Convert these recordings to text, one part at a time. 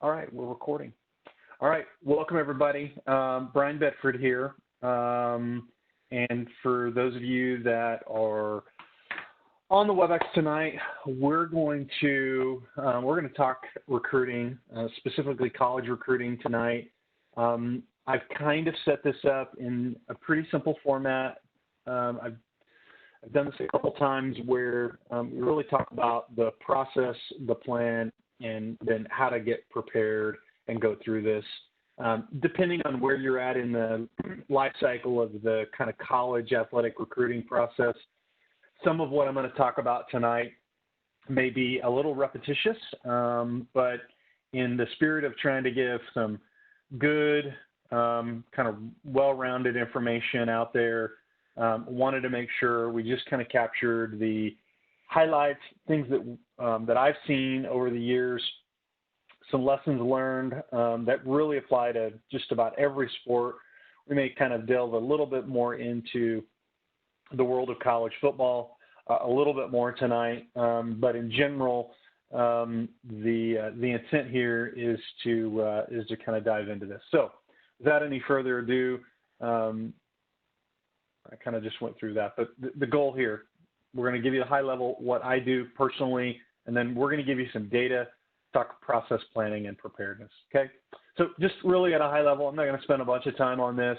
All right, we're recording. All right, welcome everybody. Brian Bedford here. And for those of you that are on the WebEx tonight, we're going to talk recruiting, specifically college recruiting tonight. I've kind of set this up in a pretty simple format. I've done this a couple times where we really talk about the process, the plan, and then how to get prepared and go through this. Depending on where you're at in the life cycle of the kind of college athletic recruiting process, some of what I'm going to talk about tonight may be a little repetitious, but in the spirit of trying to give some good, kind of well-rounded information out there, wanted to make sure we just kind of captured the highlights, things that I've seen over the years, some lessons learned that really apply to just about every sport. We may kind of delve a little bit more into the world of college football a little bit more tonight, but in general, the intent here is to kind of dive into this. So, without any further ado, I kind of just went through that, but the goal here, we're going to give you a high level what I do personally, and then we're going to give you some data, talk process planning and preparedness. Okay, so just really at a high level, I'm not going to spend a bunch of time on this.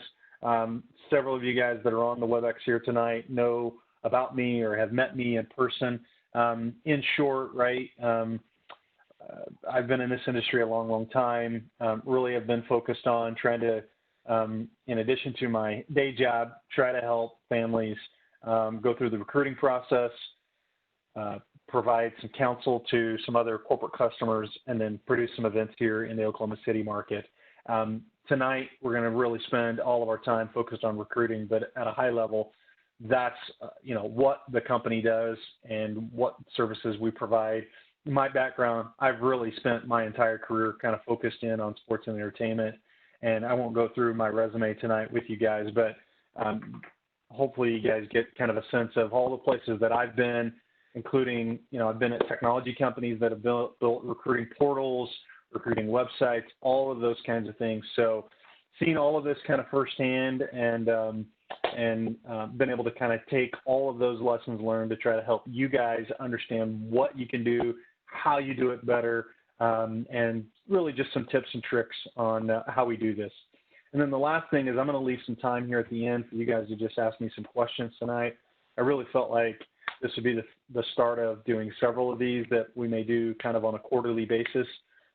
Several of you guys that are on the WebEx here tonight know about me or have met me in person. In short, right, I've been in this industry a long, long time. Really have been focused on trying to, in addition to my day job, try to help families go through the recruiting process, provide some counsel to some other corporate customers, and then produce some events here in the Oklahoma City market. Tonight, we're going to really spend all of our time focused on recruiting, but at a high level, that's what the company does and what services we provide. In my background, I've really spent my entire career kind of focused in on sports and entertainment, and I won't go through my resume tonight with you guys, but hopefully you guys get kind of a sense of all the places that I've been, including, I've been at technology companies that have built recruiting portals, recruiting websites, all of those kinds of things. So seeing all of this kind of firsthand and been able to kind of take all of those lessons learned to try to help you guys understand what you can do, how you do it better, and really just some tips and tricks on how we do this. And then the last thing is I'm going to leave some time here at the end for you guys to just ask me some questions tonight. I really felt like this would be the start of doing several of these that we may do kind of on a quarterly basis,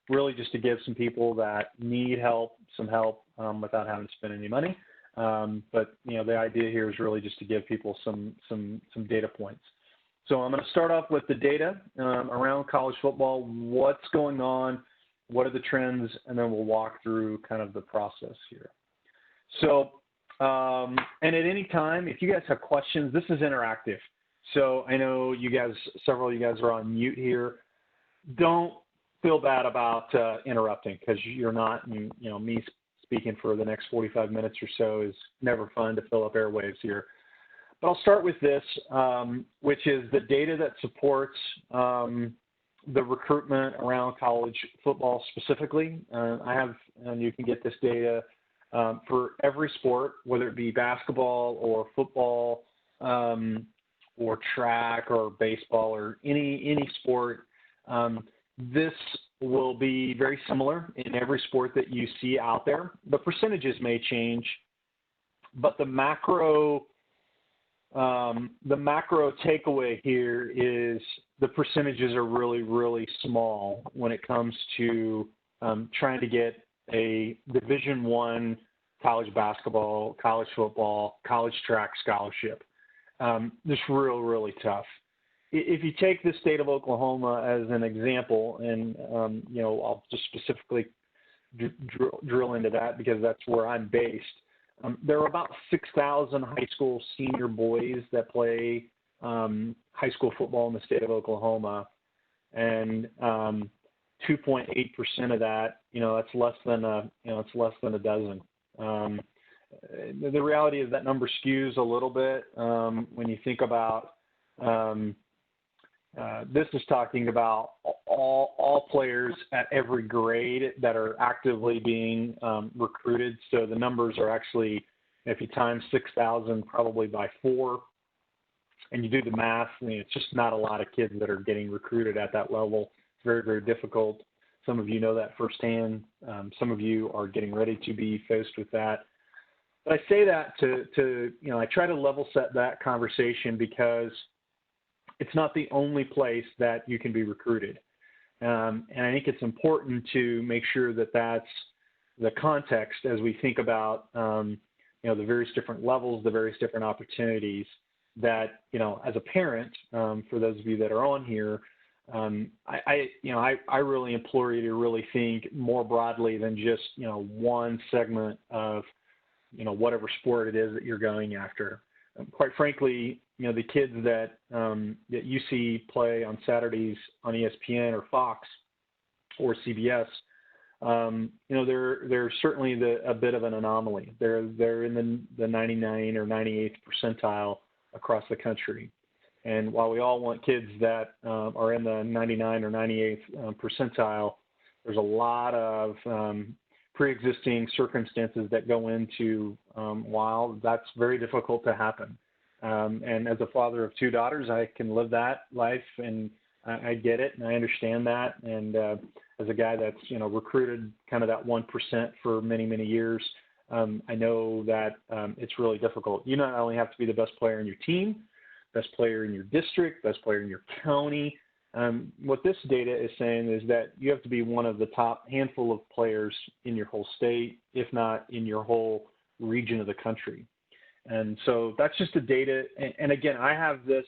really just to give some people that need help, some help without having to spend any money. But, the idea here is really just to give people some data points. So I'm going to start off with the data around college football, what's going on, what are the trends, and then we'll walk through kind of the process here. So, and at any time, if you guys have questions, this is interactive. So I know you guys, several of you guys are on mute here. Don't feel bad about interrupting because you're not, and, me speaking for the next 45 minutes or so is never fun to fill up airwaves here. But I'll start with this, which is the data that supports the recruitment around college football specifically. I have, and you can get this data for every sport, whether it be basketball or football or track or baseball or any sport. This will be very similar in every sport that you see out there. The percentages may change, but the macro takeaway here is the percentages are really, really small when it comes to trying to get a Division I college basketball, college football, college track scholarship. It's really tough. If you take the state of Oklahoma as an example, and I'll just specifically drill into that because that's where I'm based. There are about 6,000 high school senior boys that play high school football in the state of Oklahoma, and 2.8% of that, that's less than a dozen. The reality is that number skews a little bit when you think about This is talking about all players at every grade that are actively being recruited. So the numbers are actually, if you times 6,000 probably by 4, and you do the math, I mean, it's just not a lot of kids that are getting recruited at that level. It's very, very difficult. Some of you know that firsthand. Some of you are getting ready to be faced with that. But I say that to I try to level set that conversation because it's not the only place that you can be recruited. And I think it's important to make sure that that's the context as we think about, the various different levels, the various different opportunities that, as a parent, for those of you that are on here, I really implore you to really think more broadly than just, one segment of, whatever sport it is that you're going after. Quite frankly, the kids that you see play on Saturdays on ESPN or Fox or CBS, they're certainly a bit of an anomaly. They're in the 99 or 98th percentile across the country. And while we all want kids that are in the 99 or 98th percentile, there's a lot of pre-existing circumstances that go into while that's very difficult to happen. And as a father of 2 daughters, I can live that life, and I get it, and I understand that. And as a guy that's, recruited kind of that 1% for many, many years, I know that it's really difficult. You not only have to be the best player in your team, best player in your district, best player in your county. What this data is saying is that you have to be one of the top handful of players in your whole state, if not in your whole region of the country. And so that's just the data. And again, I have this,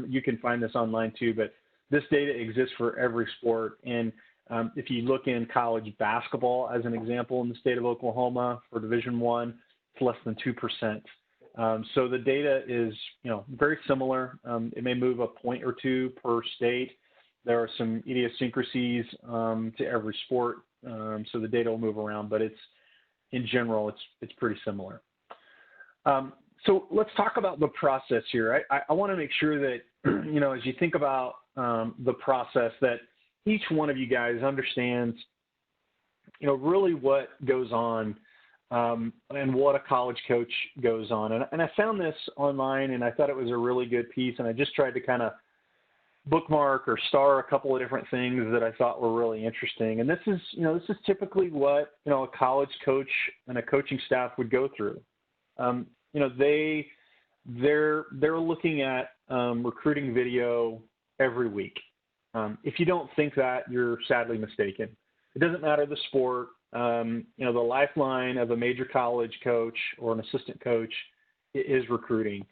you can find this online too, but this data exists for every sport. And if you look in college basketball, as an example, in the state of Oklahoma for Division I, it's less than 2%. So the data is, very similar. It may move a point or two per state. There are some idiosyncrasies to every sport, so the data will move around, but in general, it's pretty similar. So let's talk about the process here. I want to make sure that, as you think about the process, that each one of you guys understands, really what goes on and what a college coach goes on. And I found this online, and I thought it was a really good piece, and I just tried to kind of bookmark or star a couple of different things that I thought were really interesting. And this is typically what, a college coach and a coaching staff would go through. They're looking at recruiting video every week. If you don't think that, you're sadly mistaken. It doesn't matter the sport. The lifeline of a major college coach or an assistant coach is recruiting.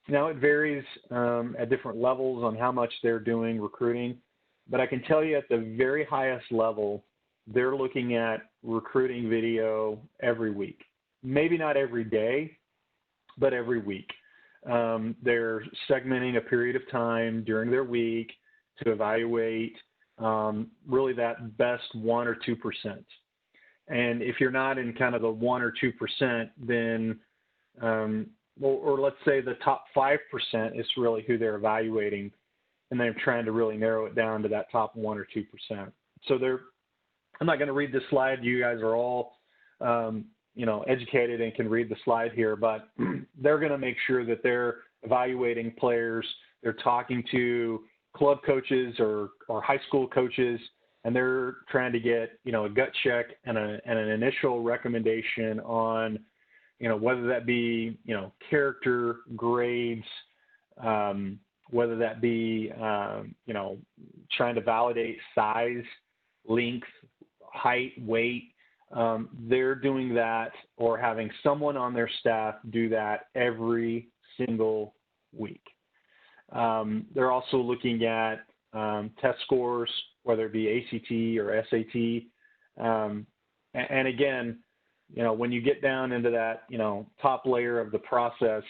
Now it varies at different levels on how much they're doing recruiting, but I can tell you at the very highest level, they're looking at recruiting video every week. Maybe not every day, but every week. They're segmenting a period of time during their week to evaluate really that best 1 or 2%. And if you're not in kind of the 1 or 2%, then, or let's say the top 5% is really who they're evaluating, and they're trying to really narrow it down to that top 1 or 2%. So I'm not going to read this slide. You guys are all, educated and can read the slide here, but they're going to make sure that they're evaluating players. They're talking to club coaches or high school coaches, and they're trying to get, a gut check and an initial recommendation on, whether that be, character, grades, whether that be, trying to validate size, length, height, weight. They're doing that or having someone on their staff do that every single week. They're also looking at test scores, whether it be ACT or SAT. And again, when you get down into that, top layer of the process,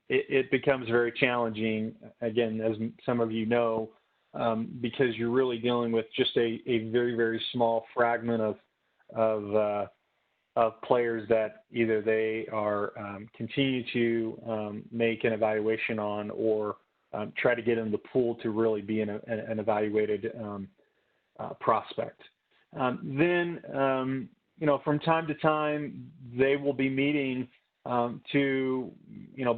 it becomes very challenging, again, as some of you know, because you're really dealing with just a very, very small fragment of players that either they are continue to make an evaluation on or try to get in the pool to really be an evaluated prospect. Then, from time to time, they will be meeting to,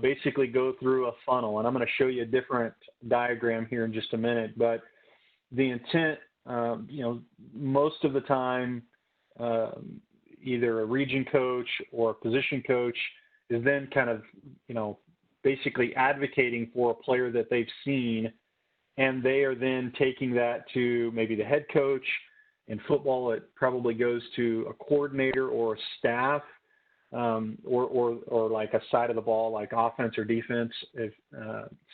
basically go through a funnel. And I'm going to show you a different diagram here in just a minute. But the intent, most of the time, either a region coach or a position coach is then kind of, basically advocating for a player that they've seen, and they are then taking that to maybe the head coach. In football, it probably goes to a coordinator or a staff, or like a side of the ball, like offense or defense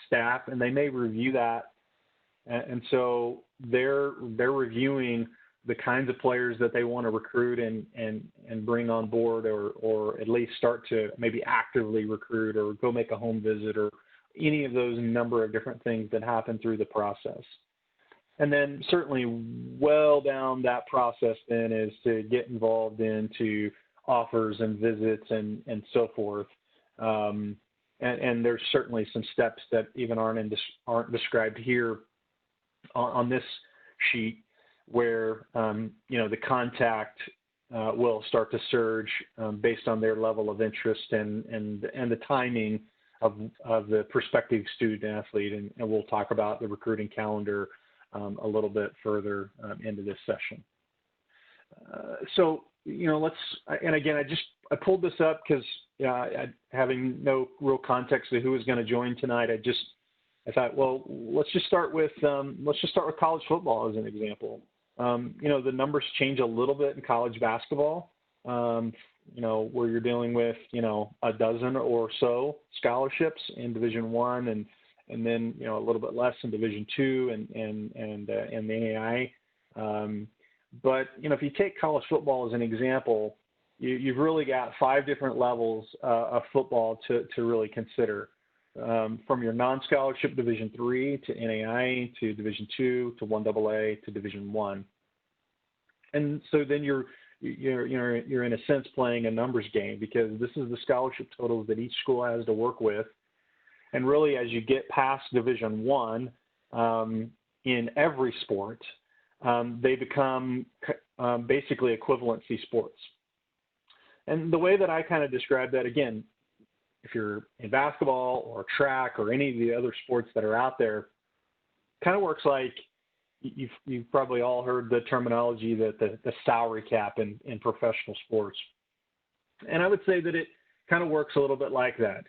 staff, and they may review that. And so they're reviewing the kinds of players that they want to recruit and bring on board, or at least start to maybe actively recruit or go make a home visit, or any of those number of different things that happen through the process. And then certainly well down that process then is to get involved into offers and visits and so forth. And there's certainly some steps that even aren't described here on this sheet, where the contact will start to surge based on their level of interest and the timing of the prospective student athlete, and we'll talk about the recruiting calendar a little bit further into this session. So let's, and again, I pulled this up because having no real context of who was going to join tonight, I thought, well, let's just start with college football as an example. The numbers change a little bit in college basketball, where you're dealing with, a dozen or so scholarships in Division I, and then, a little bit less in Division II and the NAI. But, if you take college football as an example, you've really got 5 different levels of football to really consider. From your non-scholarship Division III to NAI to Division II to 1AA to Division I, and so then you're in a sense playing a numbers game, because this is the scholarship totals that each school has to work with, and really as you get past Division I in every sport, they become basically equivalency sports. And the way that I kind of describe that, again, if you're in basketball or track or any of the other sports that are out there, kind of works like you've probably all heard the terminology that the salary cap in professional sports. And I would say that it kind of works a little bit like that.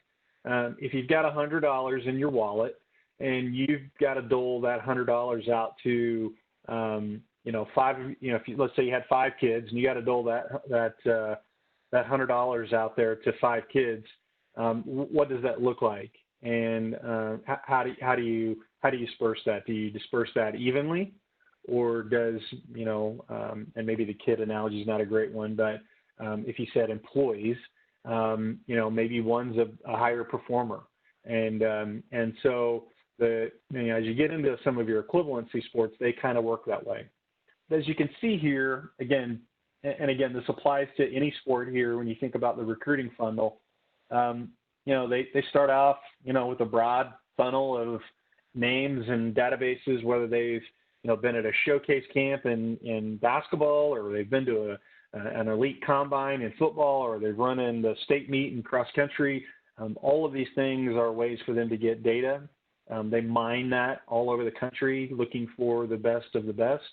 If you've got $100 in your wallet and you've got to dole that $100 out to, let's say you had 5 kids and you got to dole that $100 out there to 5 kids, what does that look like? And how do you disperse that? Do you disperse that evenly, or does and maybe the kid analogy is not a great one, but if you said employees, maybe one's a higher performer, and so as you get into some of your equivalency sports, they kind of work that way. As you can see here, again, this applies to any sport here. When you think about the recruiting funnel, they start off, with a broad funnel of names and databases, whether they've, been at a showcase camp in basketball, or they've been to an elite combine in football, or they've run in the state meet in cross country. All of these things are ways for them to get data. They mine that all over the country, looking for the best of the best.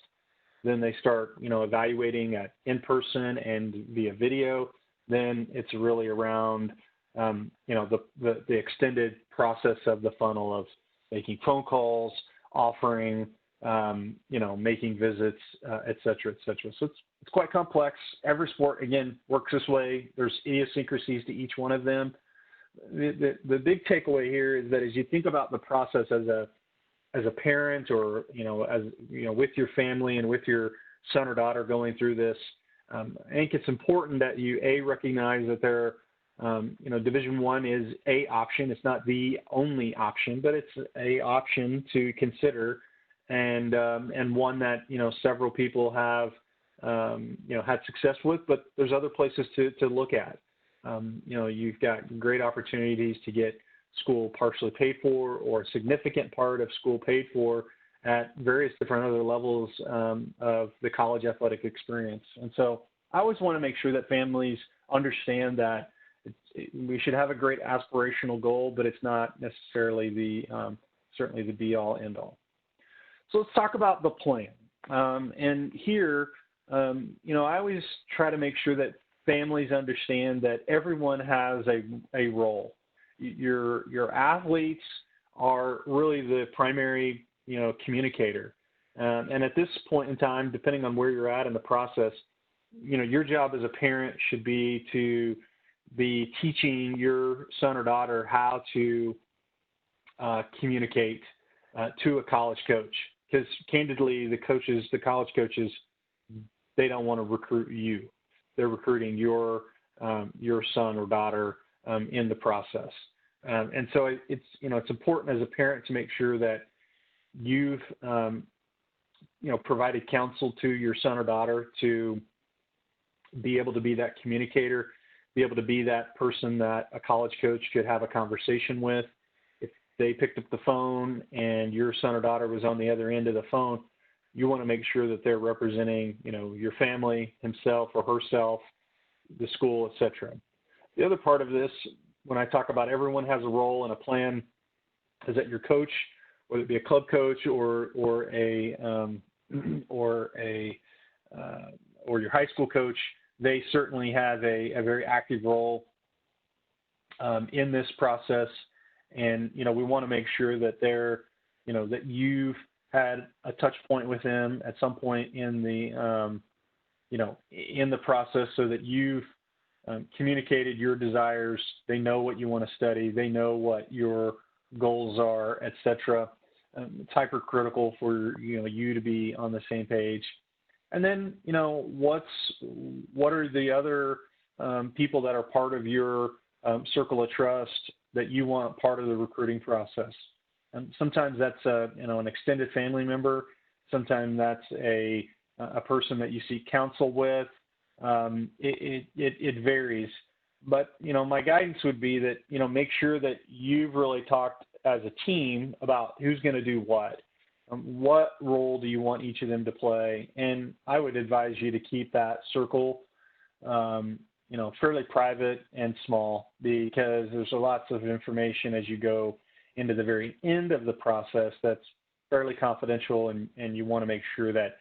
Then they start, evaluating in person and via video. Then it's really around the extended process of the funnel of making phone calls, offering, making visits, et cetera, et cetera. So it's quite complex. Every sport, again, works this way. There's idiosyncrasies to each one of them. The big takeaway here is that as you think about the process as a parent, or, with your family and with your son or daughter going through this, I think it's important that you, recognize that there, Division I is a option. It's not the only option, but it's a option to consider, and one that, several people have, had success with, but there's other places to look at. You've got great opportunities to get school partially paid for or a significant part of school paid for at various different other levels of the college athletic experience. And so I always want to make sure that families understand that we should have a great aspirational goal, but it's not necessarily certainly the be-all, end-all. So let's talk about the plan. And here, I always try to make sure that families understand that everyone has a role. Your athletes are really the primary, communicator. And at this point in time, depending on where you're at in the process, your job as a parent should be to be teaching your son or daughter how to communicate to a college coach. Because candidly, the college coaches, they don't want to recruit you. They're recruiting your son or daughter in the process. And so it's important as a parent to make sure that you've provided counsel to your son or daughter to be able to be that communicator, be able to be that person that a college coach could have a conversation with. If they picked up the phone and your son or daughter was on the other end of the phone, you want to make sure that they're representing, your family, himself or herself, the school, etc. The other part of this, when I talk about everyone has a role and a plan, is that your coach, whether it be a club coach or your high school coach, they certainly have a very active role in this process. And, we want to make sure that that you've had a touch point with them at some point in the, in the process, so that you've communicated your desires. They know what you want to study. They know what your goals are, et cetera. It's hypercritical for, you to be on the same page. And then, what are the other people that are part of your circle of trust that you want part of the recruiting process? And sometimes that's an extended family member. Sometimes that's a person that you seek counsel with. It varies. But, my guidance would be that, make sure that you've really talked as a team about who's going to do what. What role do you want each of them to play? And I would advise you to keep that circle, fairly private and small, because there's lots of information as you go into the very end of the process that's fairly confidential, and you want to make sure that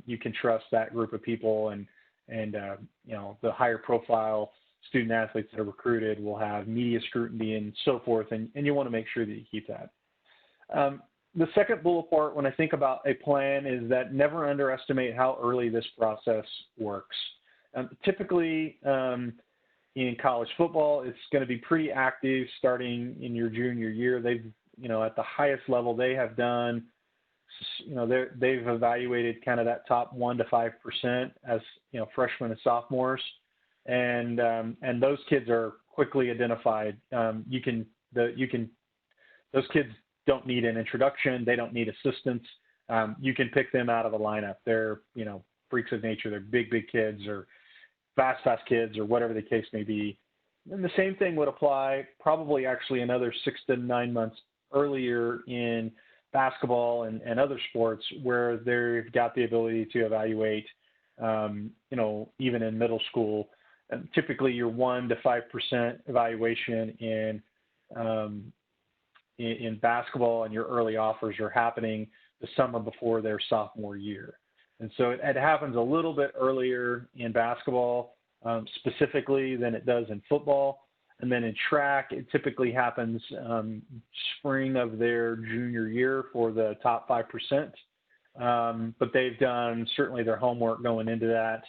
you can trust that group of people, and the higher profile student athletes that are recruited will have media scrutiny and so forth, and you want to make sure that you keep that. The second bullet point when I think about a plan is that never underestimate how early this process works. Typically, in college football, it's going to be pretty active starting in your junior year. They've, at the highest level they have done, they've evaluated kind of that top 1% to 5% as, freshmen and sophomores. And those kids are quickly identified. Those kids don't need an introduction. They don't need assistance. You can pick them out of a lineup. They're, freaks of nature. They're big kids, or fast kids, or whatever the case may be. And the same thing would apply probably actually another 6 to 9 months earlier in basketball and other sports, where they've got the ability to evaluate, even in middle school. And typically your 1% to 5% evaluation in basketball, and your early offers are happening the summer before their sophomore year. And so it happens a little bit earlier in basketball specifically than it does in football. And then in track, it typically happens spring of their junior year for the top 5%. But they've done certainly their homework going into that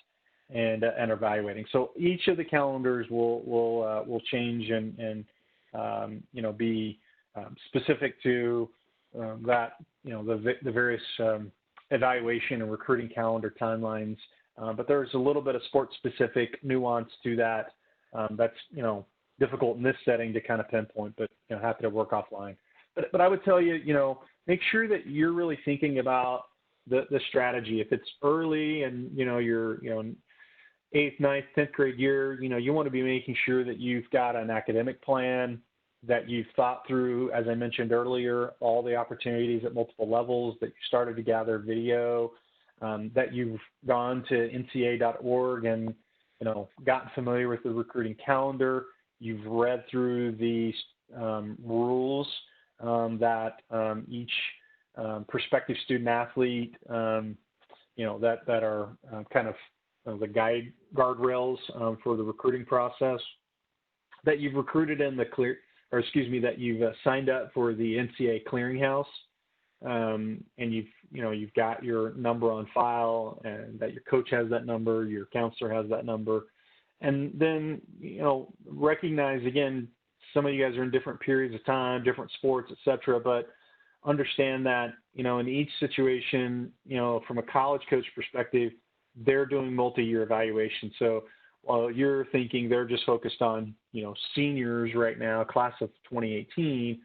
and evaluating. So each of the calendars will change and be specific to that, the various evaluation and recruiting calendar timelines. But there's a little bit of sport-specific nuance to that. That's, difficult in this setting to kind of pinpoint, but, happy to work offline. But I would tell you, make sure that you're really thinking about the strategy. If it's early and, you're, 8th, 9th, 10th grade year, you want to be making sure that you've got an academic plan, that you've thought through, as I mentioned earlier, all the opportunities at multiple levels, that you started to gather video, that you've gone to nca.org and, gotten familiar with the recruiting calendar. You've read through the rules that each prospective student athlete, that are kind of the guardrails for the recruiting process. That you've recruited in that you've signed up for the NCAA clearinghouse, and you've got your number on file, and that your coach has that number, your counselor has that number, and then recognize, again, some of you guys are in different periods of time, different sports, etc., but understand that in each situation, from a college coach perspective, they're doing multi-year evaluation. So while you're thinking they're just focused on, seniors right now, class of 2018,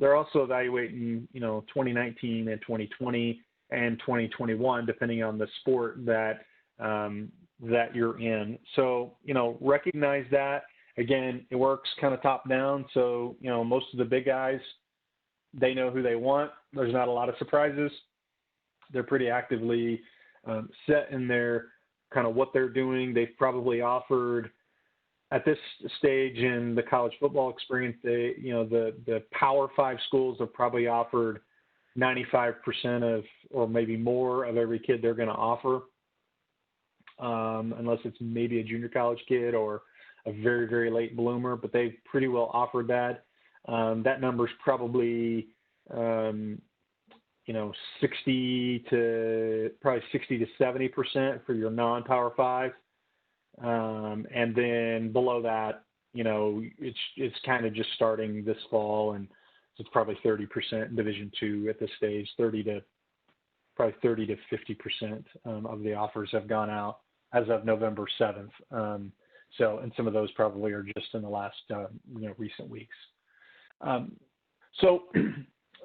they're also evaluating, 2019 and 2020 and 2021, depending on the sport that you're in. So, recognize that. Again, it works kind of top down. So, most of the big guys, they know who they want. There's not a lot of surprises. They're pretty actively set in their kind of what they're doing. They've probably offered at this stage in the college football experience, the Power 5 schools have probably offered 95% of, or maybe more of every kid they're going to offer, unless it's maybe a junior college kid or a very, very late bloomer, but they've pretty well offered that. That number's probably, 60 to 70% for your non-Power 5. And then below that, it's kind of just starting this fall, and it's probably 30% in Division II at this stage, 30 to 50% of the offers have gone out as of November 7th. And some of those probably are just in the last, recent weeks. So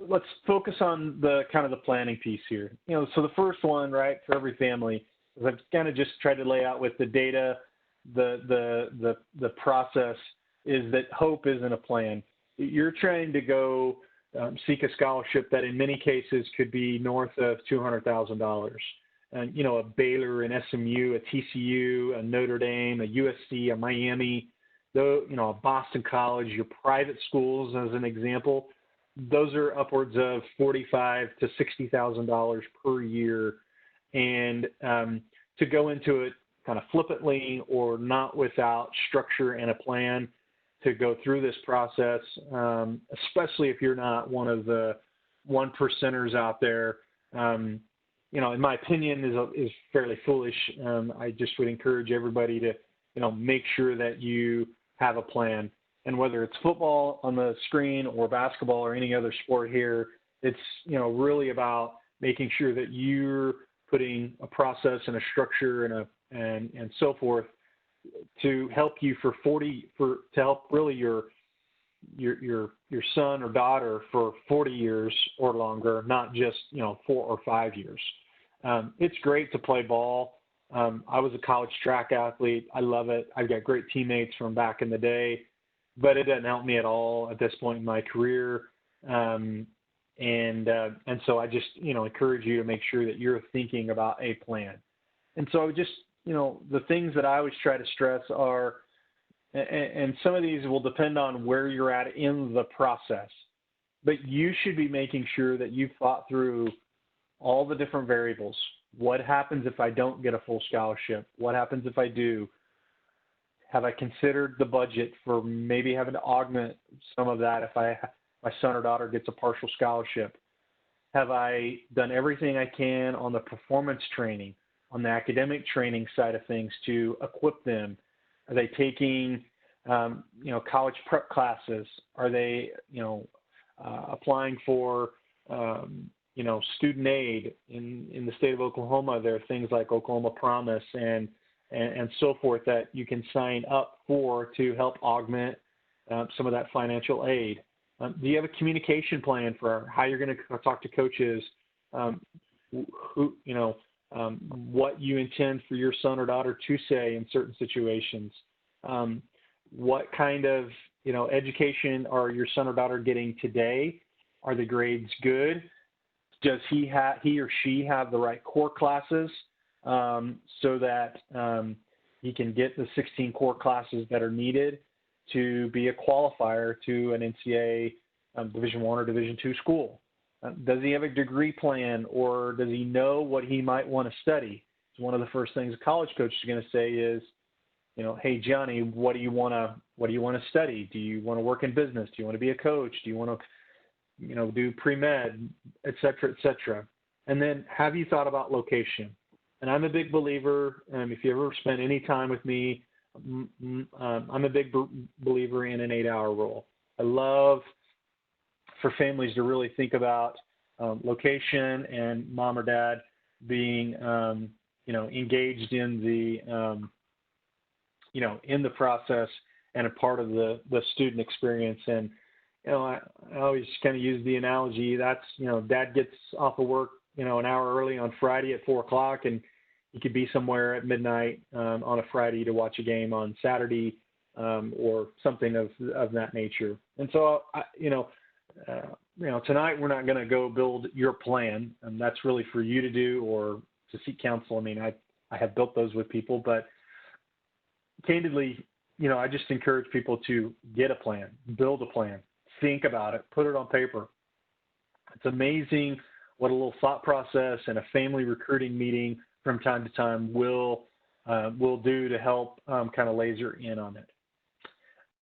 let's focus on the kind of the planning piece here. So the first one, right, for every family, is I've kind of just tried to lay out with the data, the process is that hope isn't a plan. You're trying to go seek a scholarship that in many cases could be north of $200,000. And, a Baylor, an SMU, a TCU, a Notre Dame, a USC, a Miami, a Boston College, your private schools as an example, those are upwards of $45,000 to $60,000 per year. And to go into it kind of flippantly or not without structure and a plan to go through this process, especially if you're not one of the 1%ers out there, in my opinion, is fairly foolish. I just would encourage everybody to, make sure that you have a plan. And whether it's football on the screen or basketball or any other sport here, it's, really about making sure that you're putting a process and a structure and so forth to help you to help really your son or daughter for 40 years or longer, not just 4 or 5 years. It's great to play ball. I was a college track athlete. I love it. I've got great teammates from back in the day, but it doesn't help me at all at this point in my career. And so I just, encourage you to make sure that you're thinking about a plan. And so just, the things that I always try to stress are, and some of these will depend on where you're at in the process, but you should be making sure that you've thought through all the different variables. What happens if I don't get a full scholarship? What happens if I do? Have I considered the budget for maybe having to augment some of that if my son or daughter gets a partial scholarship? Have I done everything I can on the performance training, on the academic training side of things to equip them? Are they taking, college prep classes? Are they, applying for, student aid in the state of Oklahoma? There are things like Oklahoma Promise and so forth that you can sign up for to help augment some of that financial aid. Do you have a communication plan for how you're going to talk to coaches? What you intend for your son or daughter to say in certain situations? What kind of education are your son or daughter getting today? Are the grades good? Does he or she have the right core classes so that he can get the 16 core classes that are needed to be a qualifier to an NCAA Division I or Division II school? Does he have a degree plan, or does he know what he might want to study? So one of the first things a college coach is going to say is, hey Johnny, what do you want to study? Do you want to work in business? Do you want to be a coach? Do you want to do pre-med, et cetera, et cetera? And then have you thought about location? And I'm a big believer, if you ever spend any time with me, I'm a big believer in an 8-hour rule. I love for families to really think about location and mom or dad being, engaged in the, in the process and a part of the student experience. And, I always kind of use the analogy that's, dad gets off of work, an hour early on Friday at 4:00, and he could be somewhere at midnight on a Friday to watch a game on Saturday or something of that nature. And so, tonight we're not going to go build your plan, and that's really for you to do or to seek counsel. I mean, I have built those with people, but candidly, I just encourage people to get a plan, build a plan, think about it, put it on paper. It's amazing what a little thought process and a family recruiting meeting from time to time will do to help kind of laser in on it.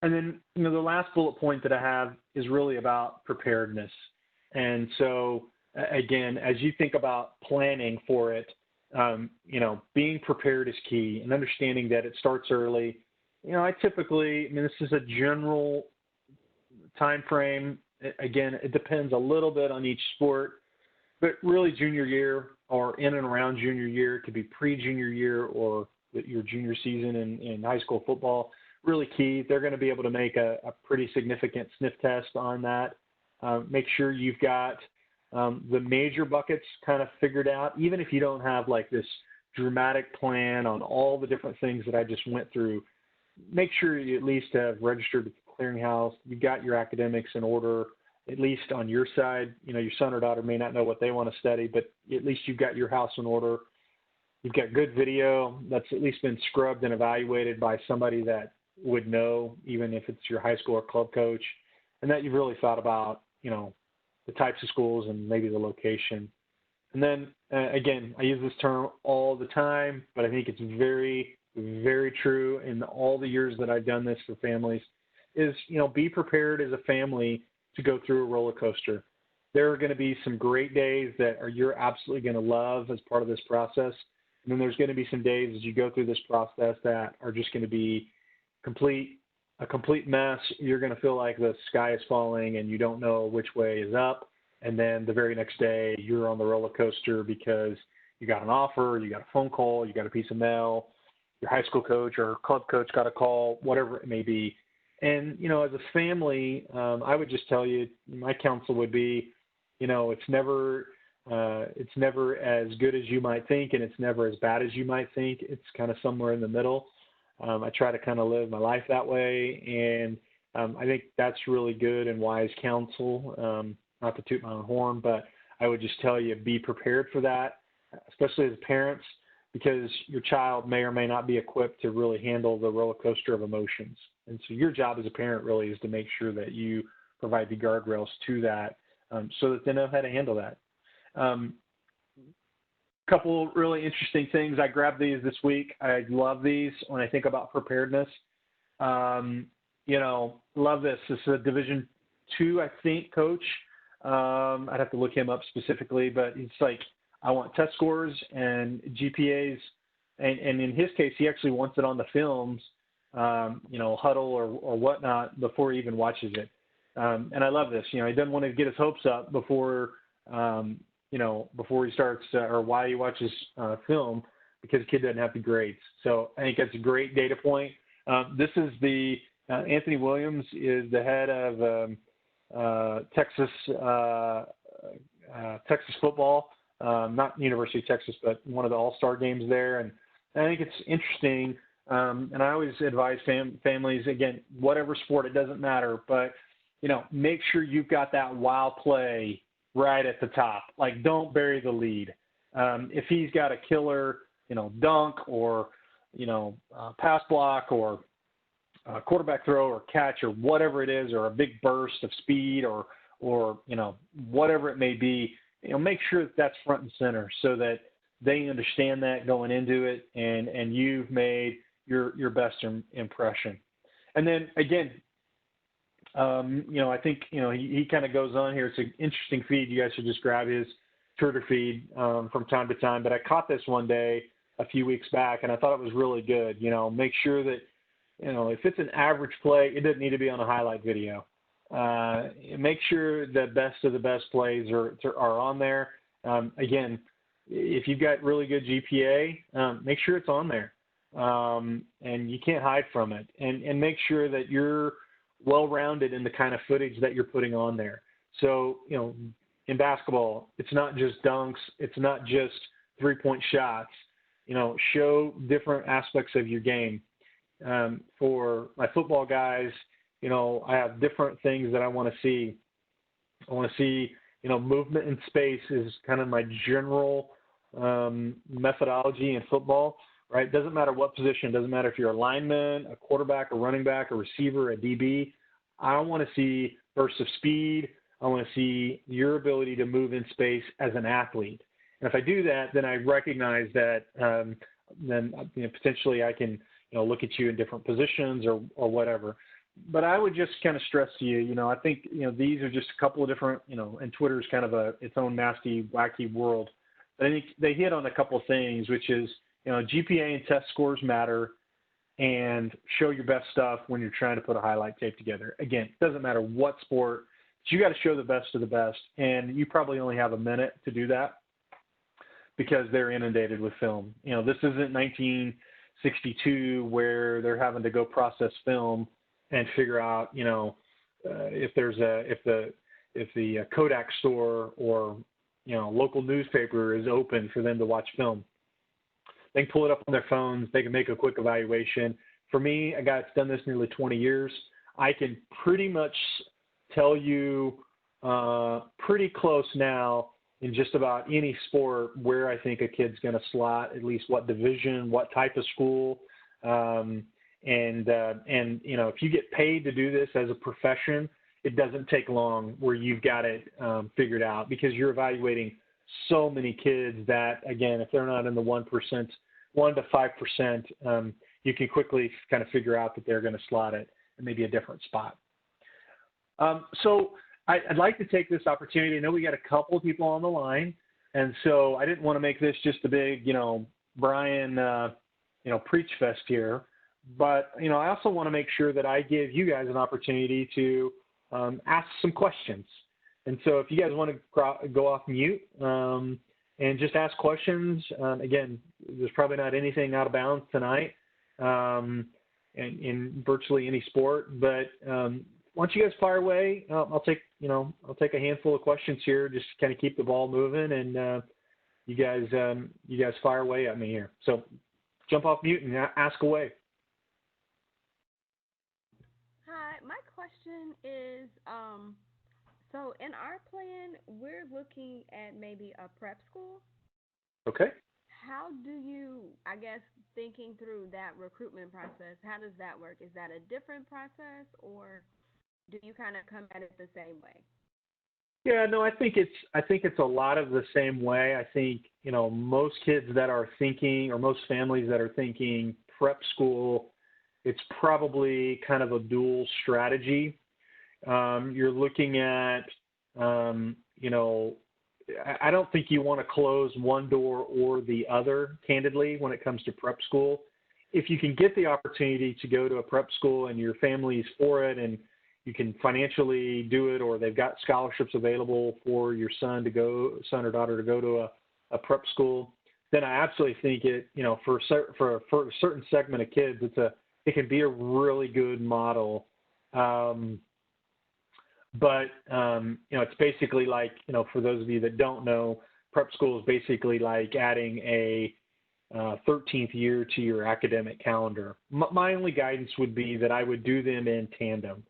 And then, the last bullet point that I have is really about preparedness. And so, again, as you think about planning for it, being prepared is key, and understanding that it starts early. This is a general time frame. Again, it depends a little bit on each sport, but really junior year or in and around junior year, it could be pre-junior year or your junior season in high school football, really key. They're going to be able to make a pretty significant sniff test on that. Make sure you've got the major buckets kind of figured out, even if you don't have like this dramatic plan on all the different things that I just went through. Make sure you at least have registered with the clearinghouse. You've got your academics in order, at least on your side. Your son or daughter may not know what they want to study, but at least you've got your house in order. You've got good video that's at least been scrubbed and evaluated by somebody that would know, even if it's your high school or club coach, and that you've really thought about, the types of schools and maybe the location. And then, again, I use this term all the time, but I think it's very, very true in all the years that I've done this for families is, be prepared as a family to go through a roller coaster. There are going to be some great days that you're absolutely going to love as part of this process. And then there's going to be some days as you go through this process that are just going to be a complete mess. You're going to feel like the sky is falling and you don't know which way is up. And then the very next day you're on the roller coaster because you got an offer, you got a phone call, you got a piece of mail, your high school coach or club coach got a call, whatever it may be. And, as a family, I would just tell you, my counsel would be, it's never as good as you might think, and it's never as bad as you might think. It's kind of somewhere in the middle. I try to kind of live my life that way, and I think that's really good and wise counsel, not to toot my own horn, but I would just tell you, be prepared for that, especially as parents, because your child may or may not be equipped to really handle the roller coaster of emotions. And so your job as a parent really is to make sure that you provide the guardrails to that so that they know how to handle that. Couple really interesting things. I grabbed these this week. I love these when I think about preparedness. Love this. This is a Division II, I think, coach. I'd have to look him up specifically, but it's like, I want test scores and GPAs. And in his case, he actually wants it on the films, huddle or whatnot before he even watches it. And I love this. He doesn't want to get his hopes up before he starts or while he watches film, because the kid doesn't have the grades. So I think that's a great data point. This is Anthony Williams is the head of Texas football, not University of Texas, but one of the all-star games there. And I think it's interesting and I always advise families, again, whatever sport, it doesn't matter, but, make sure you've got that wow play right at the top. Like, don't bury the lead. If he's got a killer, dunk or, pass block or quarterback throw or catch or whatever it is, or a big burst of speed or whatever it may be, make sure that that's front and center so that they understand that going into it, and you've made your best impression. And then again, I think he kind of goes on here. It's an interesting feed. You guys should just grab his Twitter feed from time to time. But I caught this one day a few weeks back, and I thought it was really good. Make sure that if it's an average play, it doesn't need to be on a highlight video. Make sure the best of the best plays are on there. Again, if you've got really good GPA, make sure it's on there. And you can't hide from it. And make sure that you're well-rounded in the kind of footage that you're putting on there. So, in basketball, it's not just dunks. It's not just three-point shots. Show different aspects of your game. For my football guys, I have different things that I want to see. I want to see, movement in space is kind of my general methodology in football, right? Doesn't matter what position. Doesn't matter if you're a lineman, a quarterback, a running back, a receiver, a DB. I want to see bursts of speed. I want to see your ability to move in space as an athlete. And if I do that, then I recognize that then potentially I can look at you in different positions or whatever. But I would just kind of stress to you, I think, these are just a couple of different, and Twitter's kind of its own nasty, wacky world. But I think they hit on a couple of things, which is, GPA and test scores matter, and show your best stuff when you're trying to put a highlight tape together. Again, it doesn't matter what sport, but you got to show the best of the best. And you probably only have a minute to do that because they're inundated with film. This isn't 1962 where they're having to go process film and figure out, if the Kodak store or, local newspaper is open for them to watch film. They can pull it up on their phones. They can make a quick evaluation. For me, a guy that's done this nearly 20 years, I can pretty much tell you pretty close now in just about any sport where I think a kid's going to slot, at least what division, what type of school. And if you get paid to do this as a profession, it doesn't take long where you've got it figured out, because you're evaluating so many kids that, again, if they're not in the 1% to 5%, you can quickly kind of figure out that they're going to slot it in maybe a different spot. So I'd like to take this opportunity. I know we got a couple of people on the line, and so I didn't want to make this just a big, Brian, preach fest here. But, I also want to make sure that I give you guys an opportunity to ask some questions. And so if you guys want to go off mute and just ask questions, again, there's probably not anything out of bounds tonight in virtually any sport. But once you guys fire away, I'll take a handful of questions here, just to kind of keep the ball moving, and you guys fire away at me here. So jump off mute and ask away. Hi, my question is, so in our plan, we're looking at maybe a prep school. Okay. How do you, thinking through that recruitment process, how does that work? Is that a different process, or do you kind of come at it the same way? Yeah, no, I think it's a lot of the same way. I think, most kids that are thinking, or most families that are thinking prep school, it's probably kind of a dual strategy. You're looking at, I don't think you want to close one door or the other, candidly, when it comes to prep school. If you can get the opportunity to go to a prep school and your family's for it, and you can financially do it, or they've got scholarships available for your son or daughter to go to a prep school, then I absolutely think it, for a certain segment of kids, it can be a really good model. But it's basically like, for those of you that don't know, prep school is basically like adding a 13th year to your academic calendar. My only guidance would be that I would do them in tandem.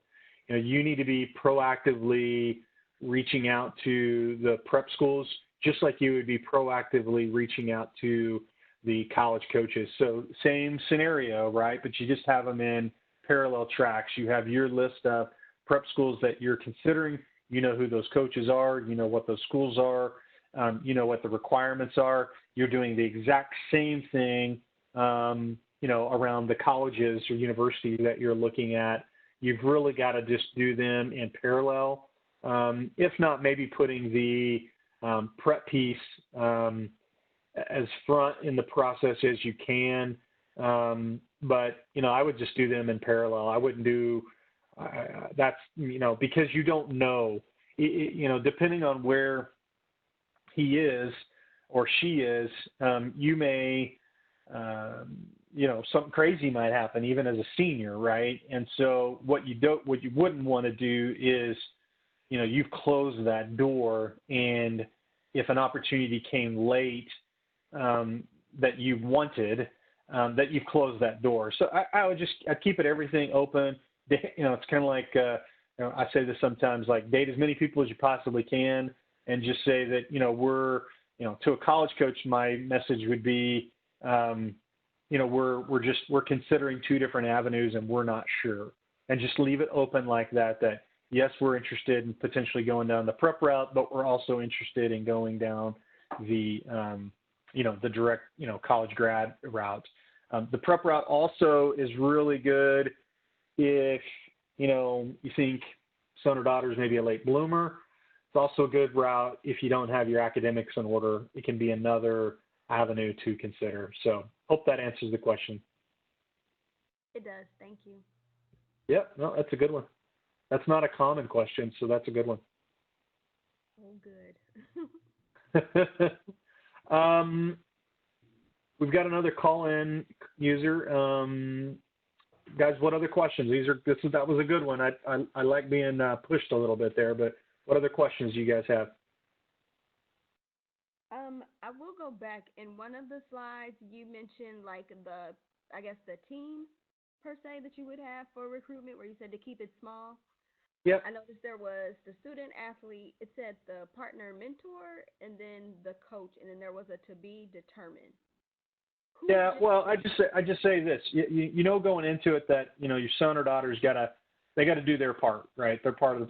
You need to be proactively reaching out to the prep schools, just like you would be proactively reaching out to the college coaches. So same scenario, right? But you just have them in parallel tracks. You have your list of prep schools that you're considering. You know who those coaches are. You know what those schools are. You know what the requirements are. You're doing the exact same thing, around the colleges or universities that you're looking at. You've really got to just do them in parallel. If not, maybe putting the prep piece as front in the process as you can. But I would just do them in parallel. I wouldn't do that's, because you don't know, depending on where he is or she is, you may, something crazy might happen even as a senior, right? And so what you wouldn't want to do is, you've closed that door, and if an opportunity came late that you wanted, that you've closed that door. So I'd keep everything open. It's kind of like, I say this sometimes, like date as many people as you possibly can, and just say that, we're, to a college coach, my message would be, we're considering two different avenues and we're not sure, and just leave it open like that, yes, we're interested in potentially going down the prep route, but we're also interested in going down the, the direct, college grad route. The prep route also is really good if, you think son or daughter is maybe a late bloomer. It's also a good route if you don't have your academics in order. It can be another avenue to consider. So hope that answers the question. It does. Thank you. Yep. No, that's a good one. That's not a common question, so that's a good one. Oh, good. We've got another call-in user. Guys, what other questions? That was a good one. I like being pushed a little bit there, but what other questions do you guys have? I will go back. In one of the slides, you mentioned the team per se that you would have for recruitment, where you said to keep it small. Yep. I noticed there was the student athlete. It said the partner mentor, and then the coach, and then there was a to be determined. Yeah, well, I just say this. Going into it that your son or daughter's got to do their part, right? They're part of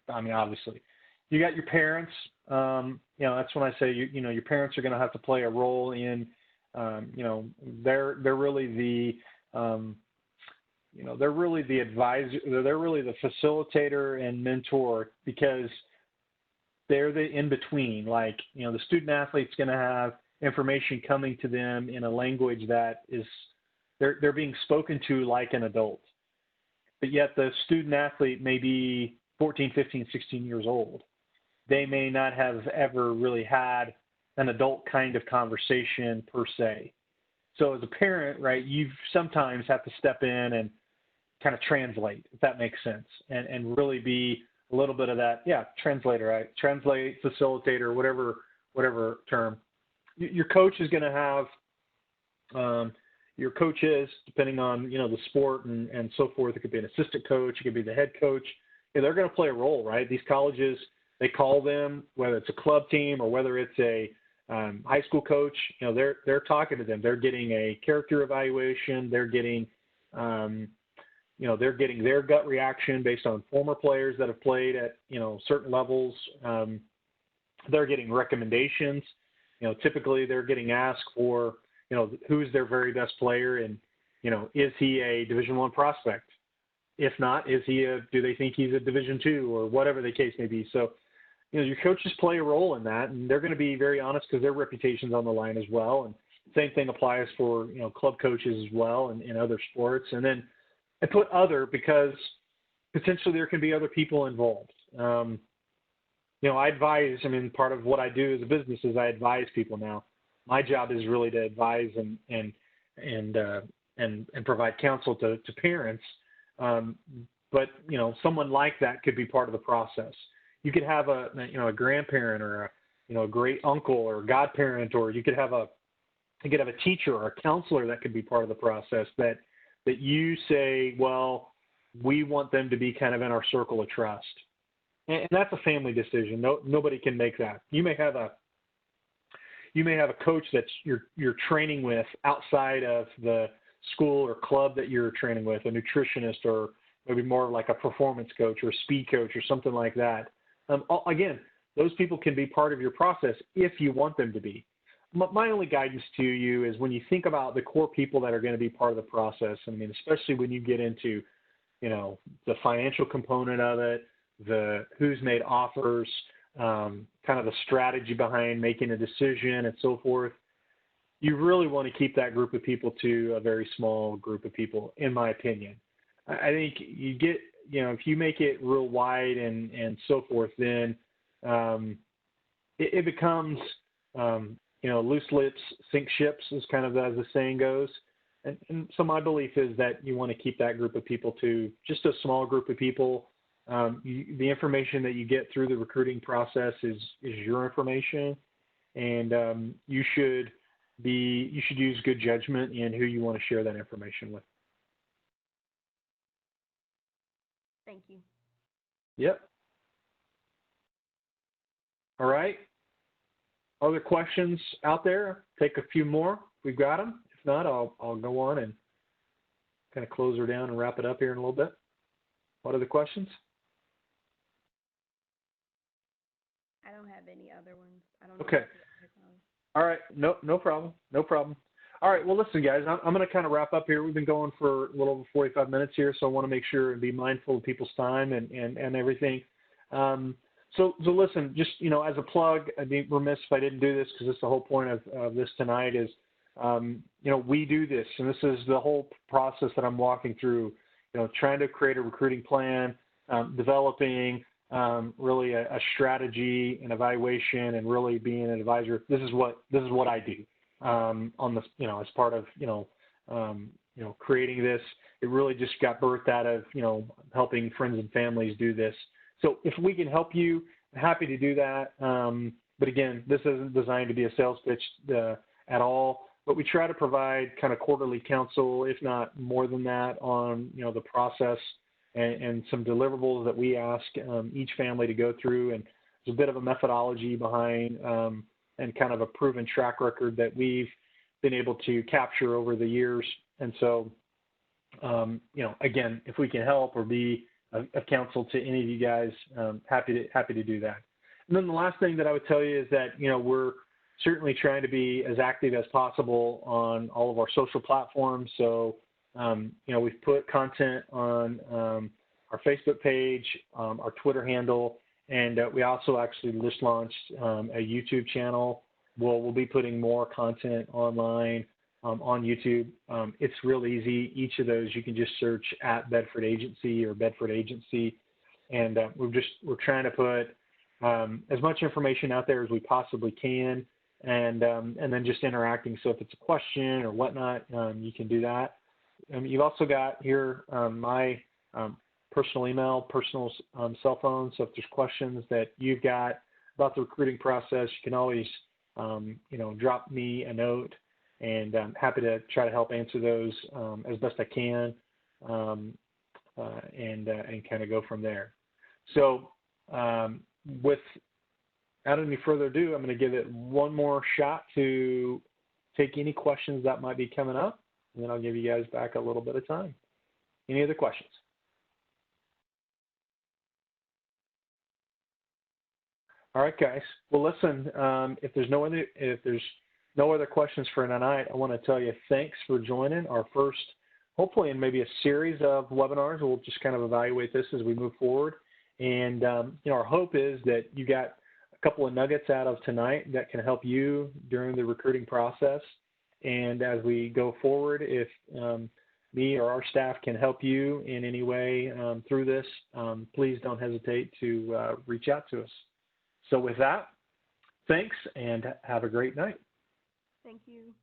obviously, you got your parents. That's when I say your parents are going to have to play a role in. They're really the they're really the advisor. They're really the facilitator and mentor, because they're the in between. Like the student athlete's going to have information coming to them in a language that is they're being spoken to like an adult, but yet the student athlete may be 14, 15, 16 years old. They may not have ever really had an adult kind of conversation per se. So as a parent, right, you sometimes have to step in and kind of translate, if that makes sense, and really be a little bit of that, translator, right? Translate, facilitator, whatever term. Your coach is going to have your coaches, depending on the sport and so forth. It could be an assistant coach, it could be the head coach. They're going to play a role, right? These colleges, they call them, whether it's a club team or whether it's a high school coach. They're talking to them. They're getting a character evaluation. They're getting they're getting their gut reaction based on former players that have played at certain levels. They're getting recommendations. Typically they're getting asked for, who's their very best player, and, is he a Division I prospect? If not, do they think he's a Division II, or whatever the case may be? So, your coaches play a role in that, and they're going to be very honest because their reputation's on the line as well. And same thing applies for, club coaches as well and in other sports. And then I put other because potentially there can be other people involved. I advise. Part of what I do as a business is I advise people now. My job is really to advise and provide counsel to parents. But someone like that could be part of the process. You could have a grandparent or a great uncle or godparent, or you could have a You could have a teacher or a counselor that could be part of the process that you say, well, we want them to be kind of in our circle of trust. And that's a family decision. Nobody can make that. You may have a coach that you're training with outside of the school or club that you're training with, a nutritionist, or maybe more like a performance coach or a speed coach or something like that. Again, those people can be part of your process if you want them to be. My only guidance to you is when you think about the core people that are going to be part of the process, I mean, especially when you get into, the financial component of it, the who's made offers, kind of the strategy behind making a decision and so forth, you really want to keep that group of people to a very small group of people, in my opinion. I think you get, if you make it real wide and so forth, then it becomes, loose lips sink ships, is kind of as the saying goes. And so my belief is that you want to keep that group of people to just a small group of people. The information that you get through the recruiting process is your information, and you should use good judgment in who you want to share that information with. Thank you. Yep. All right. Other questions out there? Take a few more. We've got them. If not, I'll go on and kind of close her down and wrap it up here in a little bit. What are the questions? I don't have any other ones. I don't know. Okay. All right. No problem. No problem. All right. Well, listen, guys, I'm going to kind of wrap up here. We've been going for a little over 45 minutes here, so I want to make sure and be mindful of people's time and everything. So listen, just, as a plug, I'd be remiss if I didn't do this, because that's the whole point of this tonight is, we do this, and this is the whole process that I'm walking through, trying to create a recruiting plan, developing really a strategy and evaluation, and really being an advisor. This is what I do on this, as part of, creating this. It really just got birthed out of, helping friends and families do this. So if we can help you, I'm happy to do that. But again, this isn't designed to be a sales pitch at all. But we try to provide kind of quarterly counsel, if not more than that, on the process and some deliverables that we ask each family to go through. And there's a bit of a methodology behind and kind of a proven track record that we've been able to capture over the years. And so, again, if we can help or be of counsel to any of you guys, happy to do that. And then the last thing that I would tell you is that, we're certainly trying to be as active as possible on all of our social platforms. So, we've put content on our Facebook page, our Twitter handle, and we also actually just launched a YouTube channel. We'll be putting more content online on YouTube. It's real easy. Each of those you can just search at Bedford Agency or Bedford Agency, and we're trying to put as much information out there as we possibly can, and then just interacting. So if it's a question or whatnot, you can do that. You've also got here my personal email, personal cell phone. So if there's questions that you've got about the recruiting process, you can always drop me a note, and I'm happy to try to help answer those as best I can, and kind of go from there. So without any further ado, I'm going to give it one more shot to take any questions that might be coming up, and then I'll give you guys back a little bit of time. Any other questions? All right, guys. Well, listen, if there's no other questions for tonight, I want to tell you thanks for joining our first, hopefully in maybe a series of webinars. We'll just kind of evaluate this as we move forward. And, our hope is that you got a couple of nuggets out of tonight that can help you during the recruiting process. And as we go forward, if me or our staff can help you in any way through this, please don't hesitate to reach out to us. So with that, thanks, and have a great night. Thank you.